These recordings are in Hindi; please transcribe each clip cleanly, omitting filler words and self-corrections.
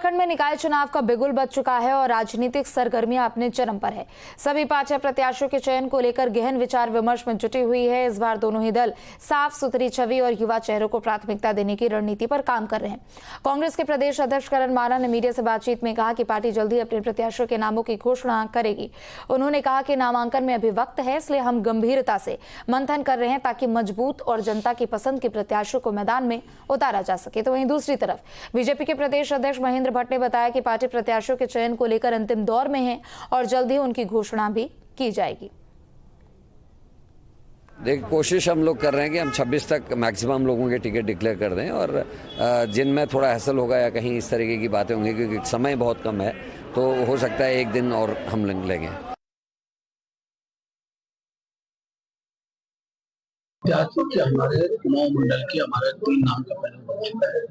झारखंड में निकाय चुनाव का बिगुल बज चुका है और राजनीतिक सरगर्मियां अपने चरम पर है। सभी पार्टियां प्रत्याशियों के चयन को लेकर गहन विचार विमर्श में जुटी हुई है। इस बार दोनों ही दल साफ सुथरी छवि और युवा चेहरों को प्राथमिकता देने की रणनीति पर काम कर रहे हैं। कांग्रेस के प्रदेश अध्यक्ष करण माना ने मीडिया से बातचीत में कहा कि पार्टी जल्द ही अपने प्रत्याशियों के नामों की घोषणा करेगी। उन्होंने कहा कि नामांकन में अभी वक्त है, इसलिए हम गंभीरता से मंथन कर रहे हैं ताकि मजबूत और जनता की पसंद के प्रत्याशियों को मैदान में उतारा जा सके। तो वहीं दूसरी तरफ बीजेपी के प्रदेश अध्यक्ष महेंद्र भट्ट ने बताया कि पार्टी प्रत्याशियों के चयन को लेकर अंतिम दौर में है और जल्द ही उनकी घोषणा भी की जाएगी। देख, कोशिश हम लोग कर रहे हैं कि हम 26 तक मैक्सिमम लोगों के टिकट डिक्लेयर कर दें और जिनमें थोड़ा हैसल होगा या कहीं इस तरीके की बातें होंगी क्योंकि समय बहुत कम है, तो हो सकता है एक दिन और हम लेंगे। हमारे चुनाव मंडल के हमारे 3 नाम का पैनल बन चुका है।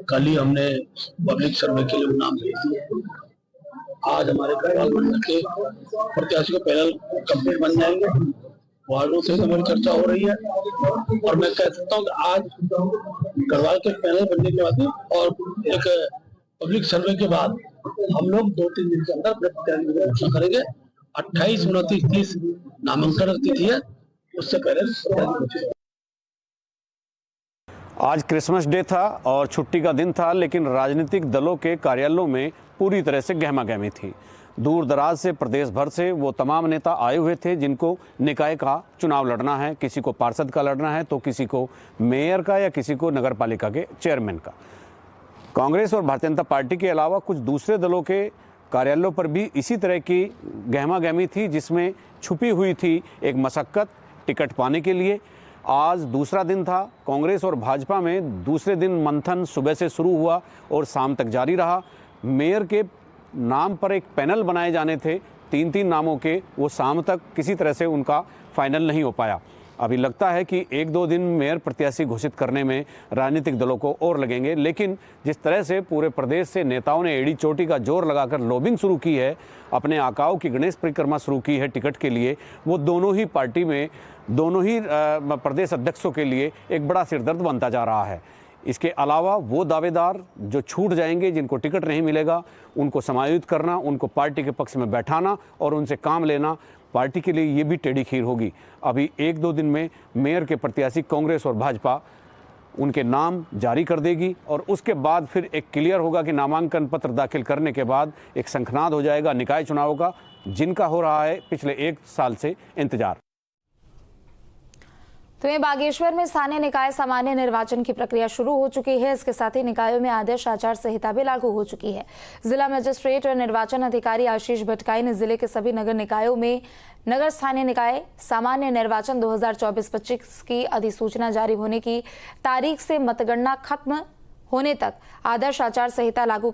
कल ही हमने पब्लिक सर्वे के लिए नाम भेज दिए। आज हमारे गढ़वाल मंडल के प्रत्याशी के पैनल कंप्लीट बन जाएंगे। वार्डों से हमारी चर्चा हो रही है और मैं कह सकता हूँ कि आज गढ़वाल के पैनल बनने के बाद और एक पब्लिक सर्वे के बाद हम लोग 2-3 दिन के अंदर अपने प्रत्याशी की घोषणा करेंगे। 28, 29, 30 नामांकन तिथि है, उससे पहले। आज क्रिसमस डे था और छुट्टी का दिन था, लेकिन राजनीतिक दलों के कार्यालयों में पूरी तरह से गहमा-गहमी थी। दूर दराज से, प्रदेश भर से वो तमाम नेता आए हुए थे जिनको निकाय का चुनाव लड़ना है। किसी को पार्षद का लड़ना है तो किसी को मेयर का या किसी को नगर पालिका के चेयरमैन का। कांग्रेस और भारतीय जनता पार्टी के अलावा कुछ दूसरे दलों के कार्यालयों पर भी इसी तरह की गहमा-गहमी थी, जिसमें छुपी हुई थी एक मशक्कत टिकट पाने के लिए। आज दूसरा दिन था। कांग्रेस और भाजपा में दूसरे दिन मंथन सुबह से शुरू हुआ और शाम तक जारी रहा। मेयर के नाम पर एक पैनल बनाए जाने थे 3-3 नामों के, वो शाम तक किसी तरह से उनका फाइनल नहीं हो पाया। अभी लगता है कि 1-2 दिन मेयर प्रत्याशी घोषित करने में राजनीतिक दलों को और लगेंगे, लेकिन जिस तरह से पूरे प्रदेश से नेताओं ने एड़ी चोटी का जोर लगाकर लॉबिंग शुरू की है, अपने आकाओं की गणेश परिक्रमा शुरू की है टिकट के लिए, वो दोनों ही पार्टी में, दोनों ही प्रदेश अध्यक्षों के लिए एक बड़ा सिरदर्द बनता जा रहा है। इसके अलावा वो दावेदार जो छूट जाएंगे, जिनको टिकट नहीं मिलेगा, उनको समायोजित करना, उनको पार्टी के पक्ष में बैठाना और उनसे काम लेना पार्टी के लिए ये भी टेढ़ी खीर होगी। अभी 1-2 दिन में मेयर के प्रत्याशी कांग्रेस और भाजपा उनके नाम जारी कर देगी और उसके बाद फिर एक क्लियर होगा कि नामांकन पत्र दाखिल करने के बाद एक शंखनाद हो जाएगा निकाय चुनाव का, जिनका हो रहा है पिछले 1 साल से इंतजार। तो ये बागेश्वर में स्थानीय निकाय सामान्य निर्वाचन की प्रक्रिया शुरू हो चुकी है। इसके साथ ही निकायों में आदर्श आचार संहिता भी लागू हो चुकी है। जिला मजिस्ट्रेट और निर्वाचन अधिकारी आशीष भटकाई ने जिले के सभी नगर निकायों में नगर स्थानीय निकाय सामान्य निर्वाचन 2024-25 की अधिसूचना जारी होने की तारीख से मतगणना खत्म होने तक आदर्श आचार संहिता लागू कर